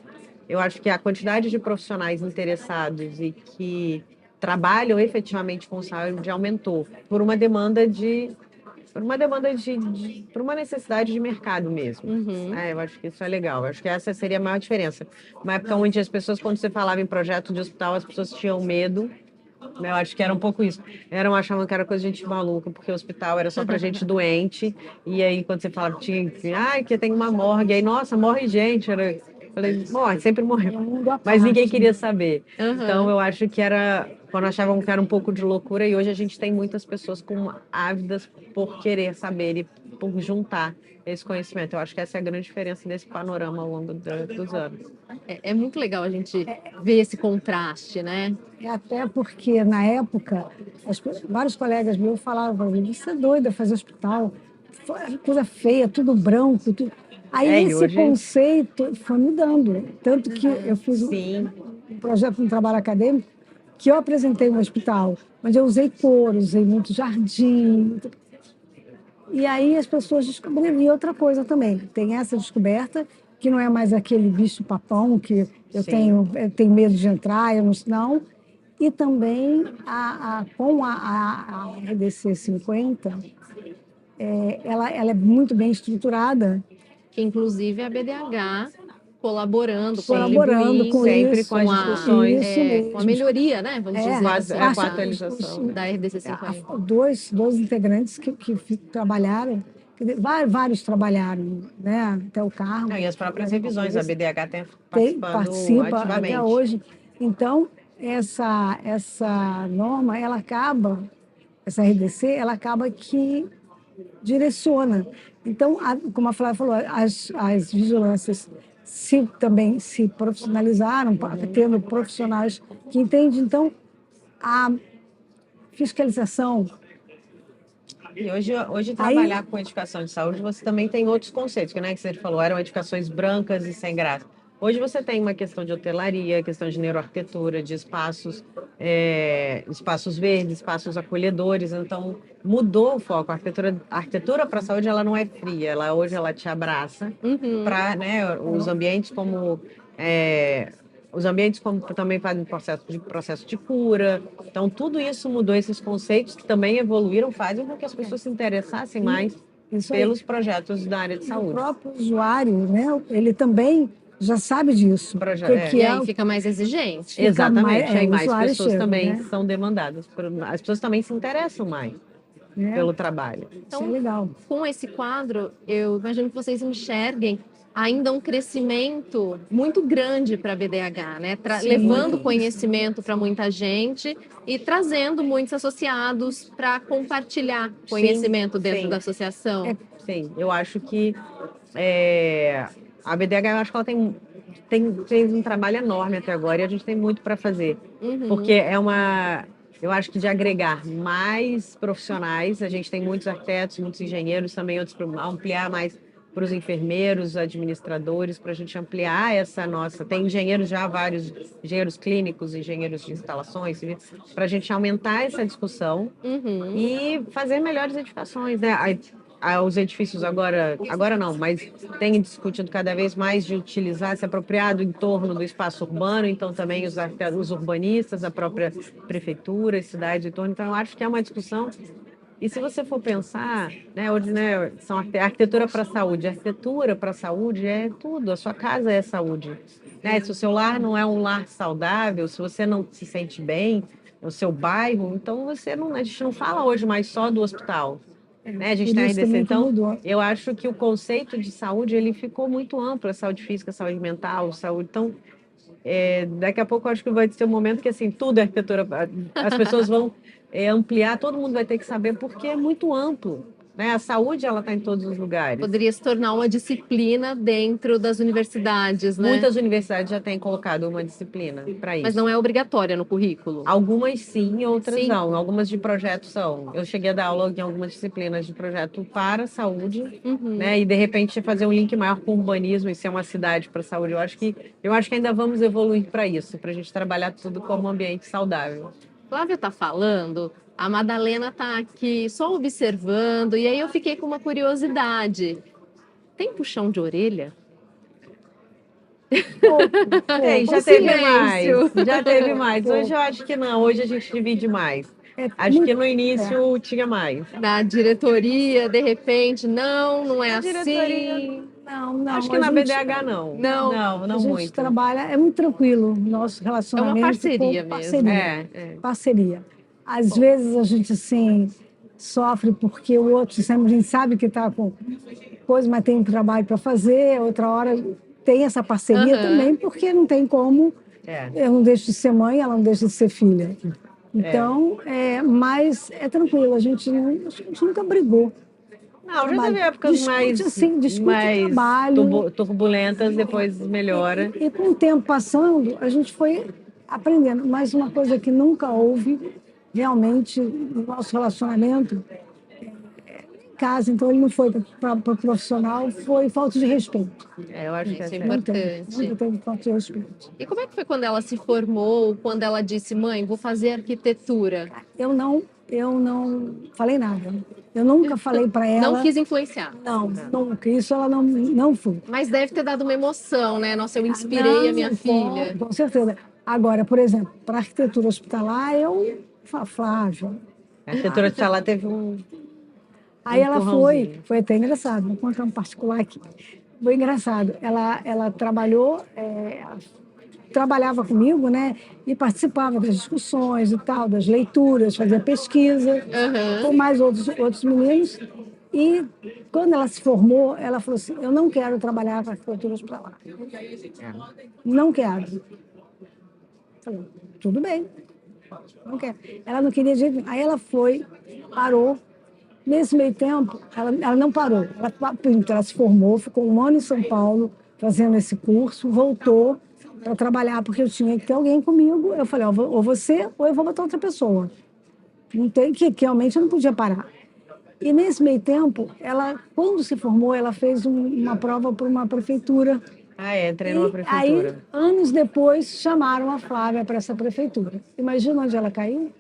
[SPEAKER 2] eu acho que a quantidade de profissionais interessados e que trabalham efetivamente com saúde aumentou por uma necessidade de mercado mesmo. Eu acho que isso é legal. Eu acho que essa seria a maior diferença. Uma época onde as pessoas, quando você falava em projeto de hospital, as pessoas tinham medo, né? Eu acho que era um pouco isso. Achavam que era coisa de gente maluca, porque o hospital era só para gente doente. E aí, quando você falava que tem uma morgue, aí, nossa, morre gente. Falei, morre, sempre morreu. Mas ninguém queria saber. Então, eu acho que quando achavam que era um pouco de loucura, e hoje a gente tem muitas pessoas ávidas por querer saber e por juntar esse conhecimento. Eu acho que essa é a grande diferença desse panorama ao longo dos anos.
[SPEAKER 1] É muito legal a gente ver esse contraste, né?
[SPEAKER 3] Até porque, na época, vários colegas meus falavam para mim, você é doida fazer hospital, coisa feia, tudo branco. Aí esse
[SPEAKER 2] hoje...
[SPEAKER 3] conceito foi mudando. Tanto que eu fiz um projeto, um trabalho acadêmico, que eu apresentei no hospital, onde eu usei cor, usei muito jardim. E aí as pessoas descobriram. E outra coisa também, tem essa descoberta, que não é mais aquele bicho-papão que eu tenho medo de entrar, eu não. E também, com a RDC 50, ela é muito bem estruturada.
[SPEAKER 1] Que, inclusive, a BDH colaborando
[SPEAKER 3] com
[SPEAKER 2] sempre
[SPEAKER 3] isso,
[SPEAKER 2] com as discussões,
[SPEAKER 1] com a melhoria, né? Vamos dizer,
[SPEAKER 2] com a atualização
[SPEAKER 1] da RDC 50.
[SPEAKER 3] Dois integrantes que trabalharam, vários trabalharam, né? Até o cargo.
[SPEAKER 2] E as próprias revisões, a BDH tem
[SPEAKER 3] participa
[SPEAKER 2] ativamente.
[SPEAKER 3] Até hoje. Então, essa norma, essa RDC, ela acaba que direciona. Então, como a Flávia falou, as vigilâncias também se profissionalizaram, tendo profissionais que entendem. Então, a fiscalização...
[SPEAKER 2] E hoje trabalhar com edificação de saúde, você também tem outros conceitos, que, né, que você falou, eram edificações brancas e sem graça. Hoje você tem uma questão de hotelaria, questão de neuroarquitetura, de espaços verdes, espaços acolhedores. Então, mudou o foco. A arquitetura para a saúde, ela não é fria. Hoje ela te abraça para, né, os ambientes como... os ambientes como também fazem processo de cura. Então, tudo isso mudou, esses conceitos que também evoluíram, fazem com que as pessoas se interessassem mais pelos projetos da área de saúde.
[SPEAKER 3] O próprio usuário, né, ele também já sabe disso.
[SPEAKER 1] E aí fica mais exigente.
[SPEAKER 2] Exatamente. Aí mais pessoas também,
[SPEAKER 3] né,
[SPEAKER 2] são demandadas. As pessoas também se interessam mais pelo trabalho.
[SPEAKER 1] Então,
[SPEAKER 3] isso é legal.
[SPEAKER 1] Com esse quadro, eu imagino que vocês enxerguem ainda um crescimento muito grande para a BDH, né? Levando conhecimento para muita gente e trazendo muitos associados para compartilhar conhecimento dentro da associação.
[SPEAKER 2] Sim, eu acho que a BDH, eu acho que ela fez um trabalho enorme até agora e a gente tem muito para fazer. Porque eu acho que de agregar mais profissionais, a gente tem muitos arquitetos, muitos engenheiros, também outros para ampliar mais para os enfermeiros, administradores, para a gente ampliar essa nossa... Tem engenheiros já, vários engenheiros clínicos, engenheiros de instalações, para a gente aumentar essa discussão e fazer melhores edificações, né? Os edifícios agora não, mas tem discutido cada vez mais de utilizar, se apropriar do entorno do espaço urbano, então também os urbanistas, a própria prefeitura, as cidades em torno. Então, eu acho que é uma discussão. E se você for pensar, né, hoje, né, são arquitetura para a saúde. A arquitetura para a saúde é tudo, a sua casa é saúde. Né? Se o seu lar não é um lar saudável, se você não se sente bem no seu bairro, então a gente não fala hoje mais só do hospital. Né? A gente tem a RDC, então eu acho que o conceito de saúde ele ficou muito amplo, a saúde física, saúde mental, saúde. Então, daqui a pouco eu acho que vai ser um momento que assim tudo é arquitetura, as pessoas vão ampliar, todo mundo vai ter que saber porque é muito amplo. né? A saúde, ela está em todos os lugares.
[SPEAKER 1] Poderia se tornar uma disciplina dentro das universidades, né?
[SPEAKER 2] Muitas universidades já têm colocado uma disciplina para isso.
[SPEAKER 1] Mas não é obrigatória no currículo.
[SPEAKER 2] Algumas sim, outras
[SPEAKER 1] Sim.
[SPEAKER 2] não. Algumas de projeto são. Eu cheguei a dar aula em algumas disciplinas de projeto para a saúde, né? E de repente fazer um link maior com o urbanismo e ser uma cidade para a saúde. Eu acho que ainda vamos evoluir para isso, para a gente trabalhar tudo como um ambiente saudável.
[SPEAKER 1] Flávia está falando, a Madalena está aqui só observando, e aí eu fiquei com uma curiosidade. Tem puxão de orelha?
[SPEAKER 2] Tem, já
[SPEAKER 1] Um
[SPEAKER 2] teve
[SPEAKER 1] silêncio.
[SPEAKER 2] mais. Já teve mais. Hoje eu acho que não. Hoje a gente divide mais. Acho que no início tinha mais.
[SPEAKER 1] Na diretoria, de repente, não é
[SPEAKER 2] Na
[SPEAKER 1] assim.
[SPEAKER 3] Não.
[SPEAKER 2] Acho que
[SPEAKER 3] a
[SPEAKER 2] na
[SPEAKER 3] gente-
[SPEAKER 2] BDH não.
[SPEAKER 1] Não.
[SPEAKER 2] Não
[SPEAKER 3] a gente
[SPEAKER 2] muito.
[SPEAKER 3] trabalha, é muito tranquilo, nosso relacionamento.
[SPEAKER 1] parceria
[SPEAKER 3] com
[SPEAKER 1] mesmo.
[SPEAKER 3] parceria.
[SPEAKER 2] É.
[SPEAKER 3] Parceria. Às vezes a gente, assim, sofre porque o outro, sempre a gente sabe que está com coisa, mas tem um trabalho para fazer, outra hora tem essa parceria também, porque não tem como, eu não deixo de ser mãe, ela não deixa de ser filha. Então, mas é tranquilo, a gente nunca brigou.
[SPEAKER 2] Não, já teve épocas
[SPEAKER 3] Discute
[SPEAKER 2] mais
[SPEAKER 3] trabalho.
[SPEAKER 2] turbulentas, depois melhora.
[SPEAKER 3] E com o tempo passando, a gente foi aprendendo. Mas uma coisa que nunca houve, realmente, no nosso relacionamento, em casa, então ele não foi para profissional, foi falta de respeito.
[SPEAKER 2] Eu acho que
[SPEAKER 1] Isso é
[SPEAKER 2] essa
[SPEAKER 1] importante.
[SPEAKER 3] Nunca teve falta de respeito.
[SPEAKER 1] E como é que foi quando ela se formou, quando ela disse, mãe, vou fazer arquitetura?
[SPEAKER 3] Eu não falei nada. Eu nunca falei para ela.
[SPEAKER 1] Não quis influenciar.
[SPEAKER 3] Não, nunca. Isso ela não foi.
[SPEAKER 1] Mas deve ter dado uma emoção, né? Nossa, eu inspirei a minha filha.
[SPEAKER 3] Com certeza. Agora, por exemplo, para arquitetura hospitalar, eu falo, Flávia.
[SPEAKER 2] A arquitetura hospitalar teve um.
[SPEAKER 3] Aí ela
[SPEAKER 2] empurrãozinho.
[SPEAKER 3] foi até engraçado, vou contar um particular aqui. Foi engraçado. Ela trabalhou, trabalhava comigo, né? E participava das discussões e tal, das leituras, fazia pesquisa, com mais outros meninos. E quando ela se formou, ela falou assim: eu não quero trabalhar com arquitetura hospitalar. Não quero. Falei, tudo bem. Não quero. Ela não queria de jeito nenhum. Aí ela foi, parou. Nesse meio tempo, ela não parou. Ela se formou, ficou um ano em São Paulo fazendo esse curso, voltou para trabalhar, porque eu tinha que ter alguém comigo. Eu falei, ou você, ou eu vou botar outra pessoa. Não tem que realmente eu não podia parar. E nesse meio tempo, ela, quando se formou, ela fez uma prova para uma prefeitura.
[SPEAKER 2] Entrei numa prefeitura.
[SPEAKER 3] Aí, anos depois, chamaram a Flávia para essa prefeitura. Imagina onde ela caiu?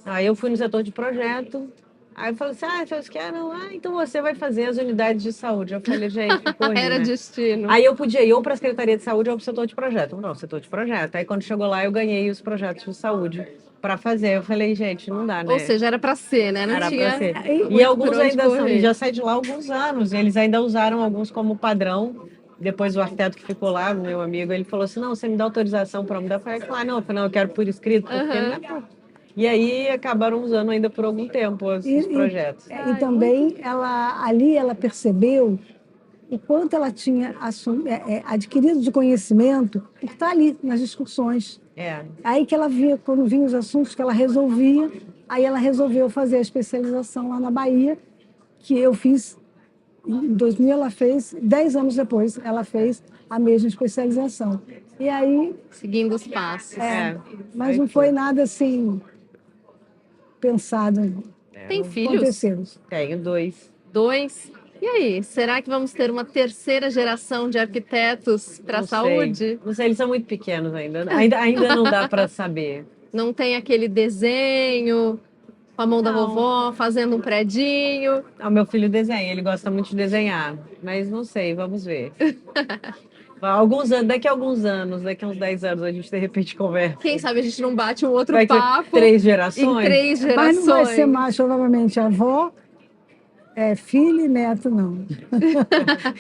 [SPEAKER 2] Aí eu fui no setor de projeto. Aí eu falei assim, vocês querem? Então você vai fazer as unidades de saúde. Eu falei, gente, porra,
[SPEAKER 1] Era
[SPEAKER 2] né?
[SPEAKER 1] destino.
[SPEAKER 2] Aí eu podia ir ou para a Secretaria de Saúde ou para o setor de projeto. Não, setor de projeto. Aí quando chegou lá, eu ganhei os projetos de saúde para fazer. Eu falei, gente, não dá, né?
[SPEAKER 1] Ou seja, era para ser, né? Não
[SPEAKER 2] Era
[SPEAKER 1] tinha
[SPEAKER 2] para ser.
[SPEAKER 1] muito
[SPEAKER 2] E alguns
[SPEAKER 1] por onde
[SPEAKER 2] ainda são,
[SPEAKER 1] correr.
[SPEAKER 2] e já saí de lá há alguns anos. E eles ainda usaram alguns como padrão. Depois o arquiteto que ficou lá, meu amigo, ele falou assim, não, você me dá autorização para mudar? Eu falei, claro, não, eu quero por escrito, porque não é por... E aí acabaram usando ainda por algum tempo os projetos.
[SPEAKER 3] E também ela percebeu o quanto ela tinha adquirido de conhecimento por estar ali nas discussões. Aí que ela via, quando vinham os assuntos que ela resolvia, aí ela resolveu fazer a especialização lá na Bahia, que eu fiz em 2000, ela fez, 10 anos depois, ela fez a mesma especialização. E aí...
[SPEAKER 1] Seguindo os passos.
[SPEAKER 3] Mas não foi nada assim pensado.
[SPEAKER 1] Tem filhos?
[SPEAKER 3] Aconteceram.
[SPEAKER 2] Tenho 2.
[SPEAKER 1] 2? E aí, será que vamos ter uma terceira geração de arquitetos para a saúde?
[SPEAKER 2] Não sei, eles são muito pequenos ainda. Ainda não dá para saber.
[SPEAKER 1] Não tem aquele desenho com a mão da vovó, fazendo um predinho?
[SPEAKER 2] O meu filho desenha, ele gosta muito de desenhar. Mas não sei, vamos ver. Daqui a alguns anos, daqui a uns 10 anos, a gente de repente conversa.
[SPEAKER 1] Quem sabe a gente não bate um outro
[SPEAKER 2] Vai ter
[SPEAKER 1] papo
[SPEAKER 2] 3 gerações?
[SPEAKER 1] em 3 gerações.
[SPEAKER 3] Mas não vai ser mais, provavelmente, avó, filho e neto, não.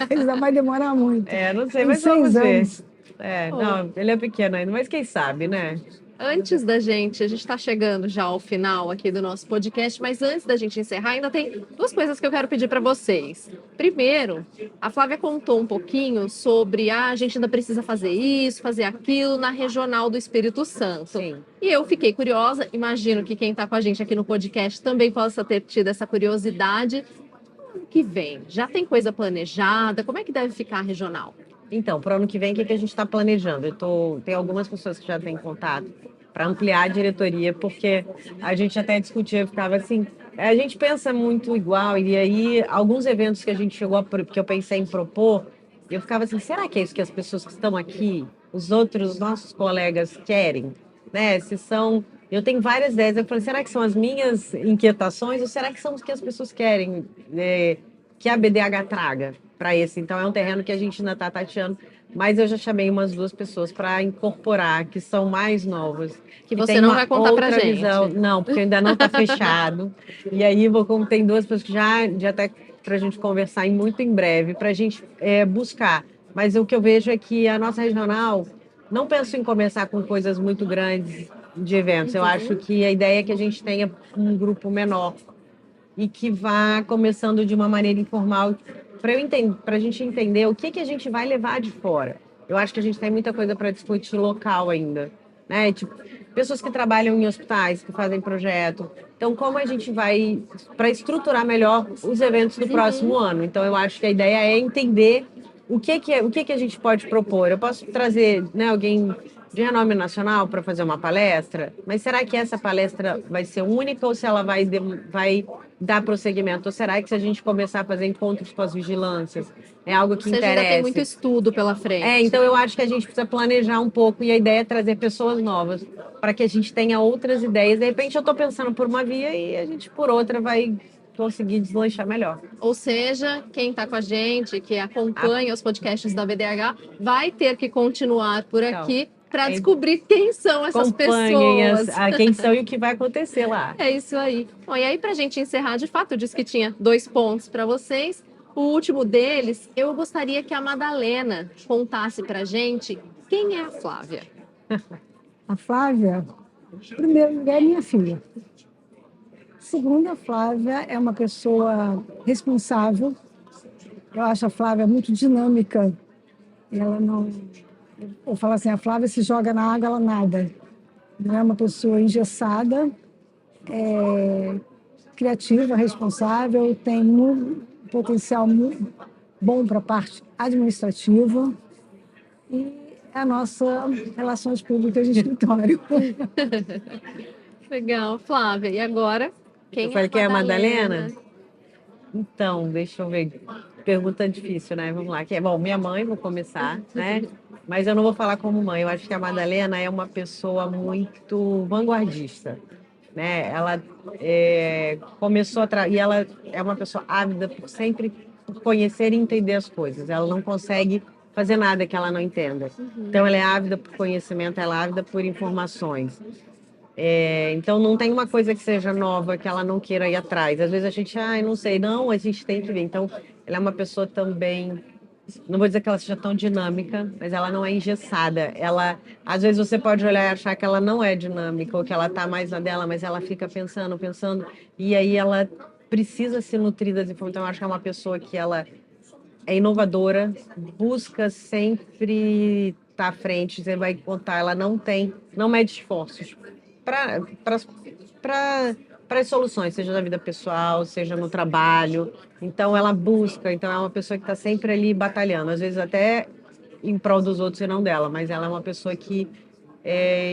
[SPEAKER 3] Ainda vai demorar muito.
[SPEAKER 2] Não sei,
[SPEAKER 3] Tem
[SPEAKER 2] mas vamos
[SPEAKER 3] 6
[SPEAKER 2] ver.
[SPEAKER 3] anos.
[SPEAKER 2] Não, ele é pequeno ainda, mas quem sabe, né?
[SPEAKER 1] Antes da gente, a gente está chegando já ao final aqui do nosso podcast, mas antes da gente encerrar, ainda tem 2 coisas que eu quero pedir para vocês. Primeiro, a Flávia contou um pouquinho sobre a gente ainda precisa fazer isso, fazer aquilo na Regional do Espírito Santo.
[SPEAKER 2] Sim.
[SPEAKER 1] E eu fiquei curiosa, imagino que quem está com a gente aqui no podcast também possa ter tido essa curiosidade. ano que vem? Já tem coisa planejada? Como é que deve ficar a regional?
[SPEAKER 2] Então, para o ano que vem, o que que a gente está planejando? Tem algumas pessoas que já têm contato para ampliar a diretoria, porque a gente até discutia, ficava assim, a gente pensa muito igual, e aí alguns eventos que a gente que eu pensei em propor, eu ficava assim, será que é isso que as pessoas que estão aqui, os nossos colegas querem? Né? Se são... Eu tenho várias ideias, eu falei, será que são as minhas inquietações ou será que são os que as pessoas querem que a BDH traga para esse? Então é um terreno que a gente ainda está tateando, mas eu já chamei umas 2 pessoas para incorporar, que são mais novas.
[SPEAKER 1] Que
[SPEAKER 2] Que
[SPEAKER 1] você
[SPEAKER 2] tem
[SPEAKER 1] não
[SPEAKER 2] uma
[SPEAKER 1] vai contar pra
[SPEAKER 2] outra
[SPEAKER 1] gente.
[SPEAKER 2] visão. Não, porque ainda não está fechado. E aí como tem 2 pessoas que já até para a gente conversar muito em breve, para a gente buscar. Mas o que eu vejo é que a nossa regional não penso em começar com coisas muito grandes de eventos. Eu acho que a ideia é que a gente tenha um grupo menor e que vá começando de uma maneira informal para a gente entender o que a gente vai levar de fora. Eu acho que a gente tem muita coisa para discutir local ainda, né? Tipo, pessoas que trabalham em hospitais, que fazem projeto. Então, como a gente vai para estruturar melhor os eventos do próximo ano? Então, eu acho que a ideia é entender o que a gente pode propor. Eu posso trazer, né, alguém de renome nacional para fazer uma palestra, mas será que essa palestra vai ser única ou se ela vai dar prosseguimento? Ou será que se a gente começar a fazer encontros com as vigilâncias, é algo que
[SPEAKER 1] Ou seja, ainda tem muito
[SPEAKER 2] interessa?
[SPEAKER 1] estudo pela frente.
[SPEAKER 2] Então eu acho que a gente precisa planejar um pouco e a ideia é trazer pessoas novas para que a gente tenha outras ideias. De repente eu estou pensando por uma via e a gente por outra vai conseguir deslanchar melhor.
[SPEAKER 1] Ou seja, quem está com a gente, que acompanha os podcasts da BDH, vai ter que continuar por aqui para descobrir quem são essas
[SPEAKER 2] acompanhem
[SPEAKER 1] pessoas.
[SPEAKER 2] Quem são e o que vai acontecer lá.
[SPEAKER 1] É isso aí. Bom, e aí, para a gente encerrar, de fato, eu disse que tinha 2 pontos para vocês. O último deles, eu gostaria que a Madalena contasse para a gente quem é a Flávia.
[SPEAKER 3] A Flávia, em primeiro lugar, é minha filha. Segundo, a Flávia é uma pessoa responsável. Eu acho a Flávia muito dinâmica. Ela não... Eu falo assim, a Flávia se joga na água, ela nada. Não é uma pessoa engessada, criativa, responsável, tem um potencial muito bom para a parte administrativa e é a nossa relações públicas de escritório.
[SPEAKER 1] Legal, Flávia. E agora, quem
[SPEAKER 2] eu falei que é a
[SPEAKER 1] Madalena?
[SPEAKER 2] Madalena? Então, deixa eu ver. Pergunta difícil, né? Vamos lá. Bom, minha mãe, vou começar, né? Mas eu não vou falar como mãe. Eu acho que a Madalena é uma pessoa muito vanguardista, né? Ela começou e ela é uma pessoa ávida por sempre conhecer e entender as coisas. Ela não consegue fazer nada que ela não entenda. Então, ela é ávida por conhecimento, ela é ávida por informações. Então, não tem uma coisa que seja nova que ela não queira ir atrás. Às vezes a gente, não sei, não, a gente tem que ver. Então, ela é uma pessoa também, não vou dizer que ela seja tão dinâmica, mas ela não é engessada. Às vezes você pode olhar e achar que ela não é dinâmica ou que ela está mais na dela, mas ela fica pensando, e aí ela precisa se nutrir das informações. Então, eu acho que é uma pessoa que ela é inovadora, busca sempre estar à frente, você vai contar, ela não mede esforços para as soluções, seja na vida pessoal, seja no trabalho. Então, ela busca, então é uma pessoa que está sempre ali batalhando, às vezes até em prol dos outros e não dela, mas ela é uma pessoa que,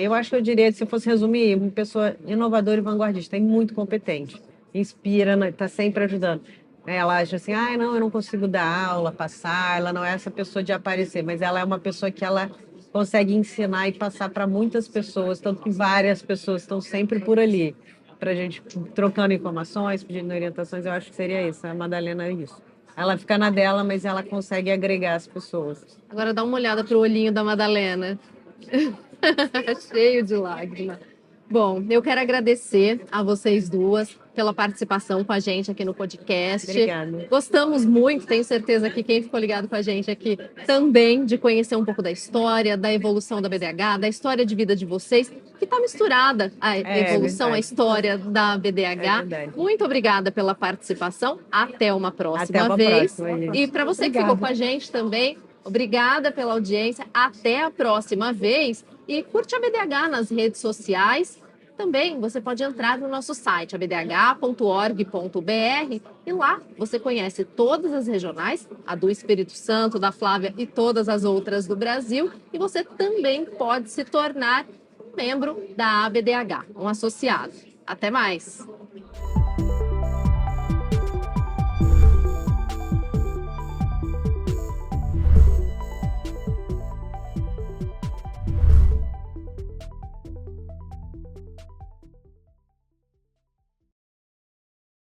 [SPEAKER 2] eu acho que eu diria, se eu fosse resumir, uma pessoa inovadora e vanguardista, e muito competente, inspira, está sempre ajudando. Ela acha assim, não, eu não consigo dar aula, passar, ela não é essa pessoa de aparecer, mas ela é uma pessoa que ela consegue ensinar e passar para muitas pessoas, tanto que várias pessoas estão sempre por ali, para a gente trocando informações, pedindo orientações, eu acho que seria isso, a Madalena é isso. Ela fica na dela, mas ela consegue agregar as pessoas.
[SPEAKER 1] Agora dá uma olhada para o olhinho da Madalena. Cheio de lágrima. Bom, eu quero agradecer a vocês duas pela participação com a gente aqui no podcast.
[SPEAKER 2] Obrigada.
[SPEAKER 1] Gostamos muito, tenho certeza que quem ficou ligado com a gente aqui também, de conhecer um pouco da história, da evolução da BDH, da história de vida de vocês, que está misturada a evolução, a história da BDH. Muito obrigada pela participação. Até uma próxima vez. E para você que ficou com a gente também, obrigada pela audiência. Até a próxima vez. E curte a BDH nas redes sociais. Também você pode entrar no nosso site abdh.org.br e lá você conhece todas as regionais, a do Espírito Santo, da Flávia e todas as outras do Brasil. E você também pode se tornar um membro da ABDH, um associado. Até mais!